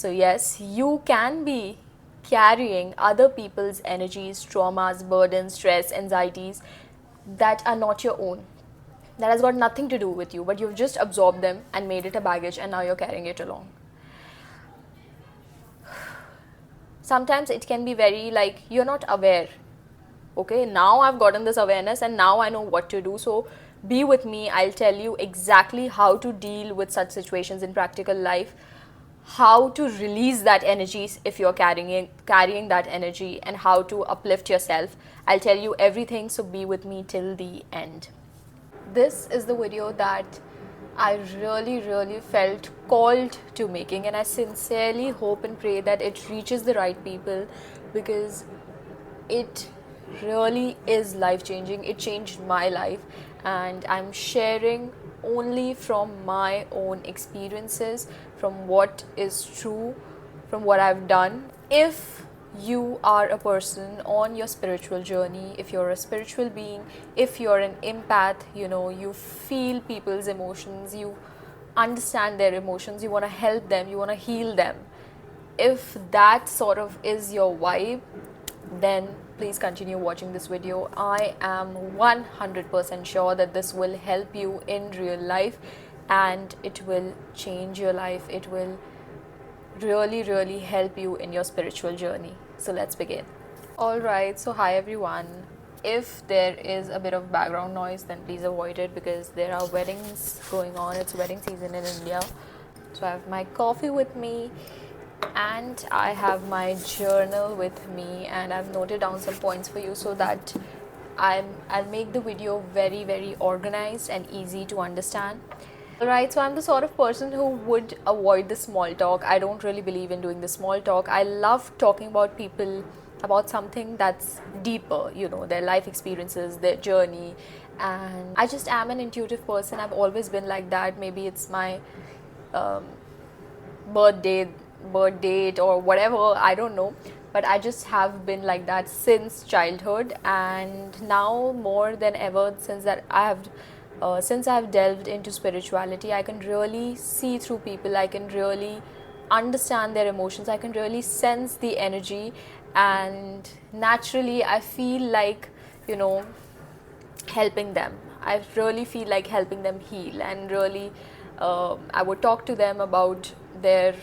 So yes, you can be carrying other people's energies, traumas, burdens, stress, anxieties that are not your own. That has got nothing to do with you, but you've just absorbed them and made it a baggage, and now you're carrying it along. Sometimes it can be very like you're not aware. Okay, now I've gotten this awareness and now I know what to do. So be with me. I'll tell you exactly how to deal with such situations in practical life, how to release that energy if you're carrying that energy, and how to uplift yourself. I'll tell you everything, so be with me till the end. This is the video that I really felt called to making, and I sincerely hope and pray that it reaches the right people, because it really is life changing. It changed my life, and I'm sharing only from my own experiences, from what is true, from what I've done. If you are a person on your spiritual journey, if you're a spiritual being, if you're an empath, you feel people's emotions, you understand their emotions, you want to help them, you want to heal them. If that sort of is your vibe, then please continue watching this video. I am 100% sure that this will help you in real life, and it will change your life. It will really help you in your spiritual journey. So let's begin. Alright, so hi everyone. If there is a bit of background noise, then please avoid it, because there are weddings going on. It's wedding season in India. So I have my coffee with me, and I have my journal with me, and I've noted down some points for you so that I'll make the video very organized and easy to understand. Alright, so I'm the sort of person who would avoid the small talk. I don't really believe in doing the small talk. I love talking about people, about something that's deeper, their life experiences, their journey. And I just am an intuitive person. I've always been like that. Maybe it's my birth date or whatever, I don't know, but I just have been like that since childhood. And now more than ever, since I've delved into spirituality, I can really see through people. I can really understand their emotions. I can really sense the energy, and naturally I feel like helping them. I really feel like helping them heal, and really I would talk to them about their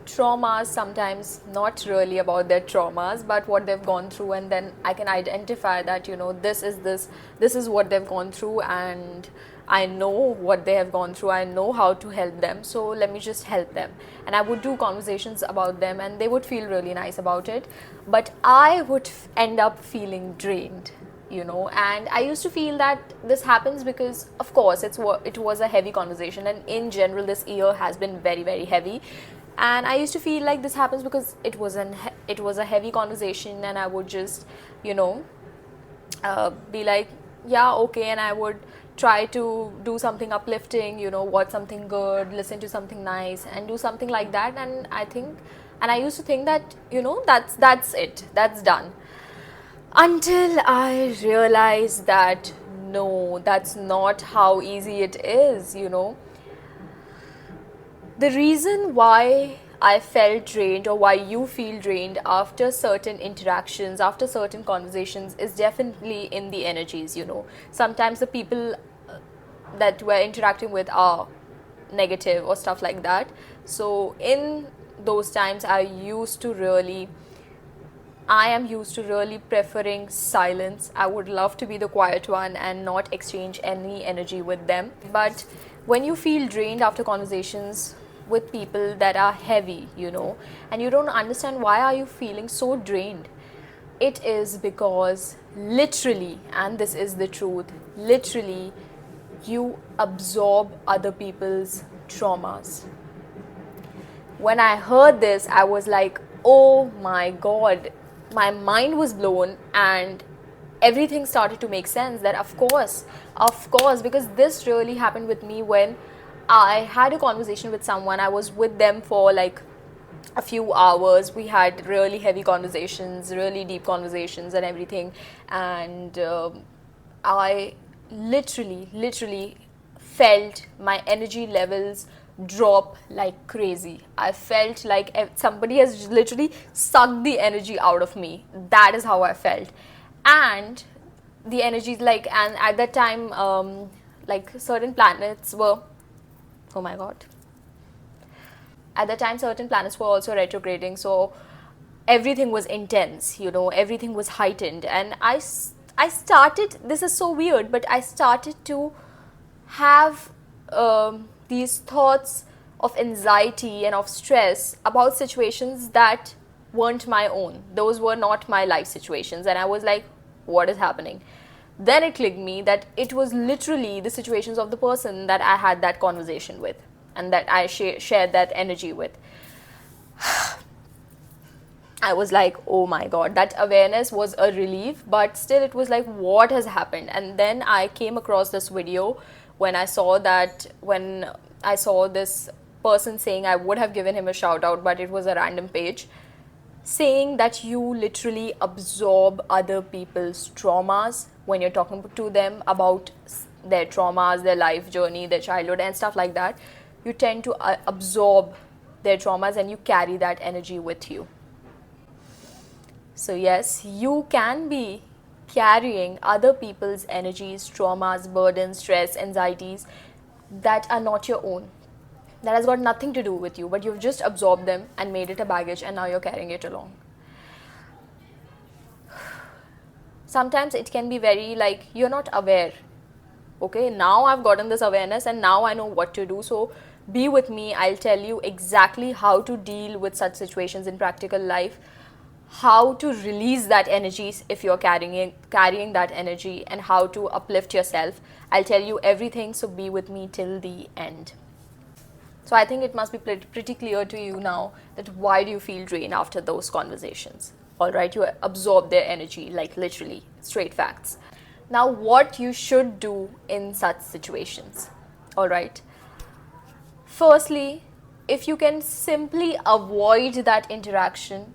traumas, sometimes not really about their traumas, but what they've gone through, and then I can identify that this is what they've gone through, and I know what they have gone through. I know how to help them, so let me just help them. And I would do conversations about them, and they would feel really nice about it, but I would end up feeling drained. And I used to feel that this happens because, of course, it was a heavy conversation, and in general this year has been very heavy. And I used to feel like this happens because it was a heavy conversation, and I would just be like, yeah, okay, and I would try to do something uplifting, watch something good, listen to something nice, and do something like that. And I used to think that that's it, that's done, until I realized that no, that's not how easy it is. The reason why I felt drained, or why you feel drained after certain interactions, after certain conversations, is definitely in the energies. Sometimes the people that we're interacting with are negative or stuff like that. So in those times, I am used to really preferring silence. I would love to be the quiet one and not exchange any energy with them. But when you feel drained after conversations with people that are heavy, and you don't understand why are you feeling so drained, it is because literally, and this is the truth, literally you absorb other people's traumas. When I heard this, I was like, oh my god, my mind was blown, and everything started to make sense. That of course, because this really happened with me when I had a conversation with someone. I was with them for like a few hours. We had really heavy conversations, really deep conversations and everything, and I literally felt my energy levels drop like crazy. I felt like somebody has literally sucked the energy out of me. That is how I felt. And the energies, like, and at that time, like certain planets were, oh my god, at that time certain planets were also retrograding, so everything was intense, you know, everything was heightened. And I started, this is so weird, but I started to have these thoughts of anxiety and of stress about situations that weren't my own. Those were not my life situations. And I was like, what is happening? Then it clicked me that it was literally the situations of the person that I had that conversation with and that I shared that energy with. I was like, oh my god, that awareness was a relief, but still it was like, what has happened? And then I came across this video when I saw this person saying, I would have given him a shout out, but it was a random page, saying that you literally absorb other people's traumas when you're talking to them about their traumas, their life journey, their childhood, and stuff like that. You tend to absorb their traumas and you carry that energy with you. So yes, you can be carrying other people's energies, traumas, burdens, stress, anxieties that are not your own. That has got nothing to do with you, but you've just absorbed them and made it a baggage, and now you're carrying it along. Sometimes it can be very like, you're not aware. Okay, now I've gotten this awareness and now I know what to do. So be with me. I'll tell you exactly how to deal with such situations in practical life, how to release that energy if you're carrying that energy, and how to uplift yourself. I'll tell you everything, so be with me till the end. So I think it must be pretty clear to you now that why do you feel drained after those conversations. All right, you absorb their energy, like literally, straight facts. Now what you should do in such situations. All right, firstly, if you can simply avoid that interaction,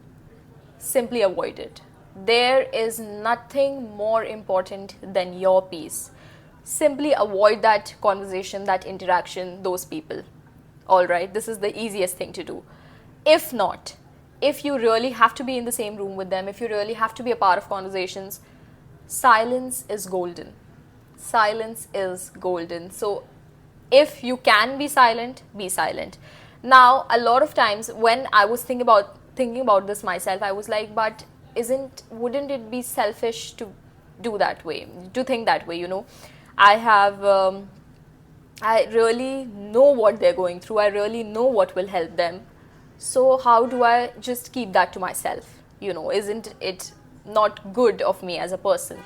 simply avoid it. There is nothing more important than your peace. Simply avoid that conversation, that interaction, those people. All right, this is the easiest thing to do. If not, if you really have to be in the same room with them, if you really have to be a part of conversations, silence is golden. Silence is golden. So if you can be silent, be silent. Now, a lot of times when I was thinking about this myself, I was like, but wouldn't it be selfish to do that way, to think that way, you know? I really know what they're going through. I really know what will help them. So how do I just keep that to myself? You know, isn't it not good of me as a person?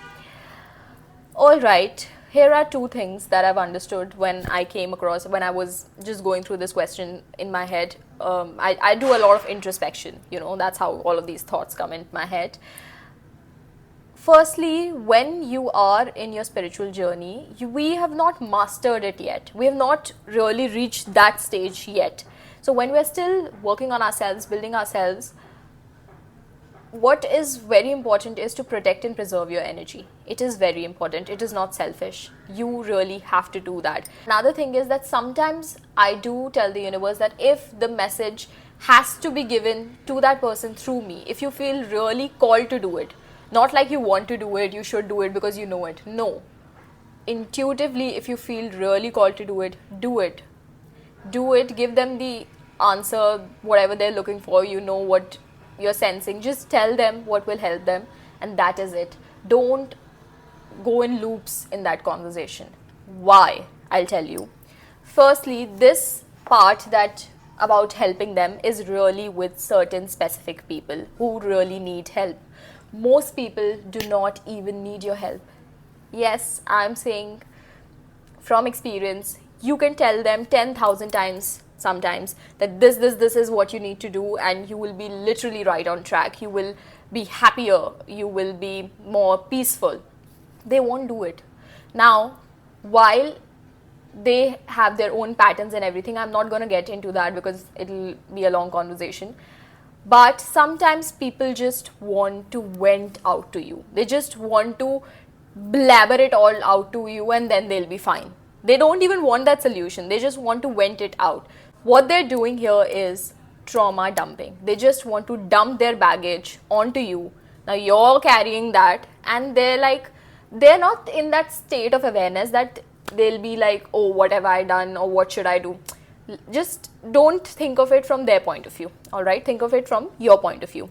All right, here are two things that I've understood when I was just going through this question in my head. I do a lot of introspection, you know, that's how all of these thoughts come into my head. Firstly, when you are in your spiritual journey, we have not mastered it yet. We have not really reached that stage yet. So when we're still working on ourselves, building ourselves, what is very important is to protect and preserve your energy. It is very important. It is not selfish. You really have to do that. Another thing is that sometimes I do tell the universe that if the message has to be given to that person through me, if you feel really called to do it, not like you want to do it, you should do it because you know it. No. Intuitively, if you feel really called to do it, do it. Do it. Give them the answer, whatever they're looking for. You know what you're sensing. Just tell them what will help them, and that is it. Don't go in loops in that conversation. Why? I'll tell you. Firstly, this part that about helping them is really with certain specific people who really need help. Most people do not even need your help. Yes, I'm saying from experience, you can tell them 10,000 times sometimes that this is what you need to do, and you will be literally right on track. You will be happier. You will be more peaceful. They won't do it. Now, while they have their own patterns and everything, I'm not going to get into that because it'll be a long conversation. But sometimes people just want to vent out to you. They just want to blabber it all out to you, and then they'll be fine. They don't even want that solution. They just want to vent it out. What they're doing here is trauma dumping. They just want to dump their baggage onto you. Now you're carrying that, and they're not in that state of awareness that they'll be like, oh, what have I done, or what should I do. Just don't think of it from their point of view. All right, think of it from your point of view.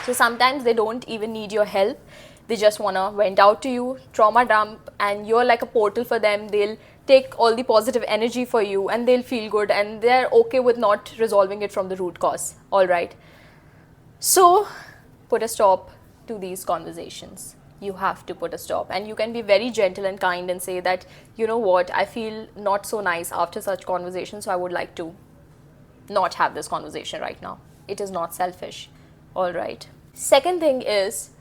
So sometimes they don't even need your help. They just want to vent out to you, trauma dump, and you're like a portal for them. They'll take all the positive energy for you, and they'll feel good, and they're okay with not resolving it from the root cause. All right. So put a stop to these conversations. You have to put a stop, and you can be very gentle and kind and say that, you know what, I feel not so nice after such conversations, so I would like to not have this conversation right now. It is not selfish. All right. Second thing is,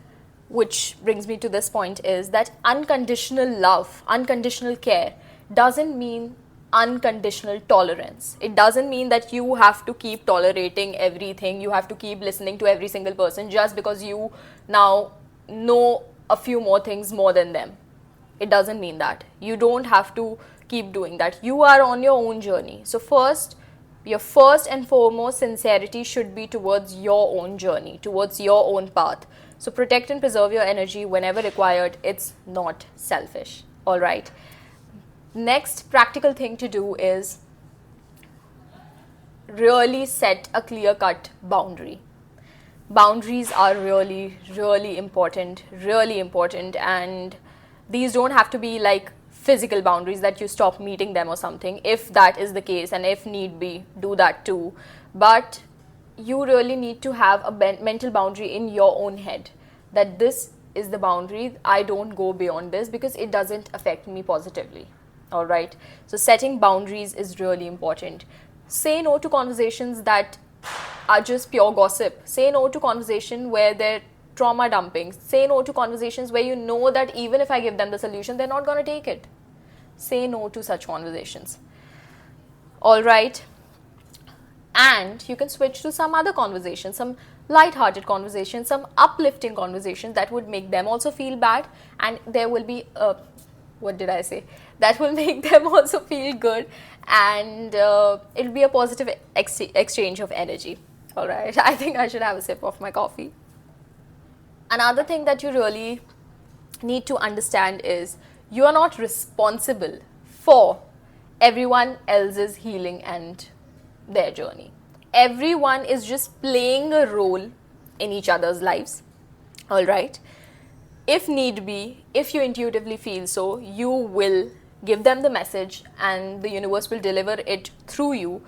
which brings me to this point, is that unconditional love, unconditional care doesn't mean unconditional tolerance. It doesn't mean that you have to keep tolerating everything, you have to keep listening to every single person just because you now know a few more things more than them. It doesn't mean that. You don't have to keep doing that. You are on your own journey. So your first and foremost sincerity should be towards your own journey, towards your own path. So protect and preserve your energy whenever required. It's not selfish. All right. Next practical thing to do is really set a clear-cut boundary. Boundaries are really, really important, and these don't have to be like physical boundaries that you stop meeting them or something. If that is the case, and if need be, do that too. But you really need to have a mental boundary in your own head, that this is the boundary, I don't go beyond this because it doesn't affect me positively. All right. So setting boundaries is really important. Say no to conversations that are just pure gossip. Say no to conversation where they're trauma dumping. Say no to conversations where you know that even if I give them the solution, they're not going to take it. Say no to such conversations. All right. And you can switch to some other conversation, some light-hearted conversation, some uplifting conversation that would make them also feel bad, and there will be that will make them also feel good, and it'll be a positive exchange of energy. All right. I think I should have a sip of my coffee. Another thing that you really need to understand is you are not responsible for everyone else's healing and their journey. Everyone is just playing a role in each other's lives. All right. If need be, if you intuitively feel so, you will give them the message and the universe will deliver it through you.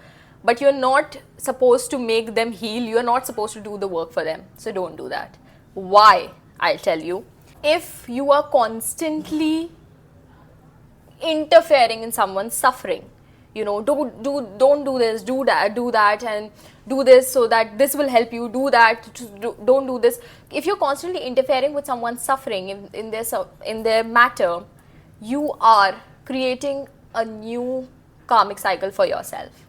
But you're not supposed to make them heal. You're not supposed to do the work for them. So don't do that. Why? I'll tell you. If you are constantly interfering in someone's suffering, you know, don't do this, do that, and do this so that this will help you, do that, don't do this. If you're constantly interfering with someone's suffering in their matter, you are creating a new karmic cycle for yourself.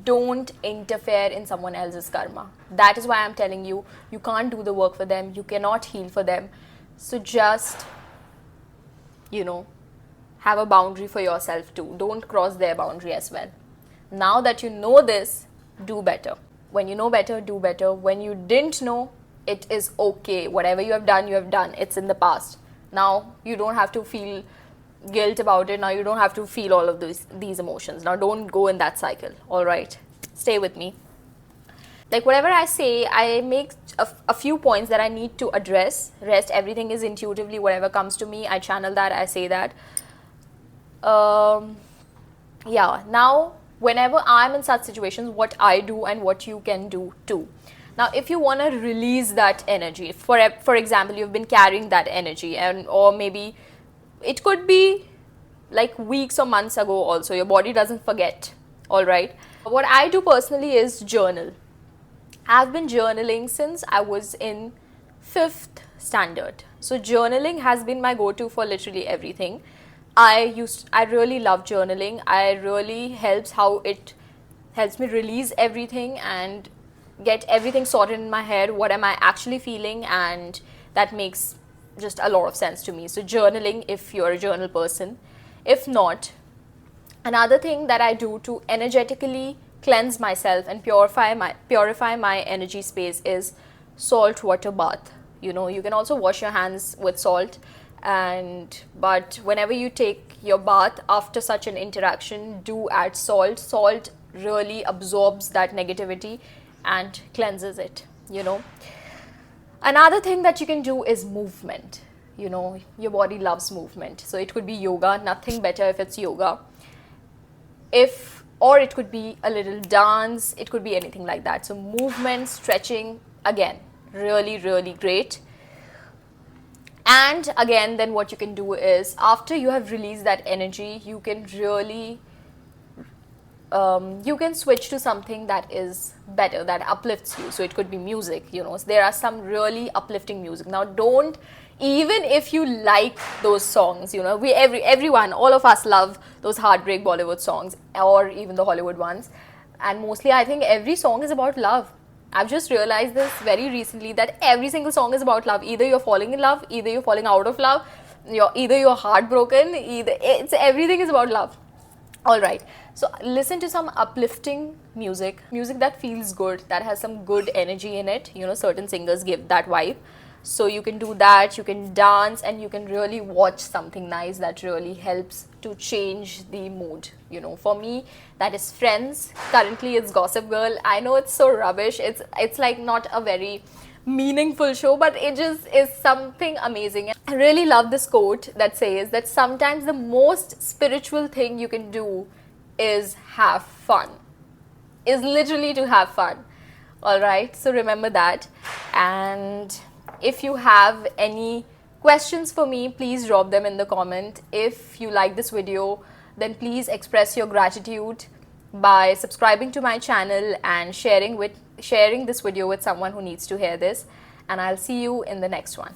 Don't interfere in someone else's karma. That is why I'm telling you, you can't do the work for them, you cannot heal for them. So just, have a boundary for yourself too. Don't cross their boundary as well. Now that you know this, do better. When you know better, do better. When you didn't know, it is okay. Whatever you have done, it's in the past. Now you don't have to feel guilt about it. Now you don't have to feel all of these emotions. Now don't go in that cycle. All right, stay with me. Like whatever I say, I make a few points that I need to address. Rest, everything is intuitively, whatever comes to me, I channel that, I say that. Now whenever I'm in such situations, what I do and what you can do too. Now if you want to release that energy, for example, you've been carrying that energy, or maybe it could be like weeks or months ago also, your body doesn't forget. All right, what I do personally is journal. I've been journaling since I was in 5th standard. So journaling has been my go-to for literally everything. I really love journaling. It really helps me release everything and get everything sorted in my head. What am I actually feeling? And that makes just a lot of sense to me. So journaling, if you're a journal person. If not, another thing that I do to energetically cleanse myself and purify my energy space is salt water bath. You know, you can also wash your hands with salt, but whenever you take your bath after such an interaction, do add salt. Salt really absorbs that negativity and cleanses it, you know. Another thing that you can do is movement. You know, your body loves movement, so it could be yoga. Nothing better if it's yoga. Or it could be a little dance, it could be anything like that. So movement, stretching, again, really, really great. And again, then what you can do is, after you have released that energy, you can really you can switch to something that is better, that uplifts you. So it could be music, you know. So there are some really uplifting music. Now, don't, even if you like those songs, you know, everyone, all of us love those heartbreak Bollywood songs, or even the Hollywood ones, and mostly I think every song is about love. I've just realized this very recently, that every single song is about love. Either you're falling in love, either you're falling out of love, either you're heartbroken, everything is about love. All right, so listen to some uplifting music that feels good, that has some good energy in it. You know, certain singers give that vibe. So you can do that, you can dance, and you can really watch something nice that really helps to change the mood. You know, for me, that is Friends. Currently it's Gossip Girl. I know it's so rubbish, it's like not a very meaningful show, but it just is something amazing. I really love this quote that says that sometimes the most spiritual thing you can do is have fun, is literally to have fun. All right, so remember that. And if you have any questions for me, please drop them in the comment. If you like this video, then please express your gratitude by subscribing to my channel and sharing this video with someone who needs to hear this. And I'll see you in the next one.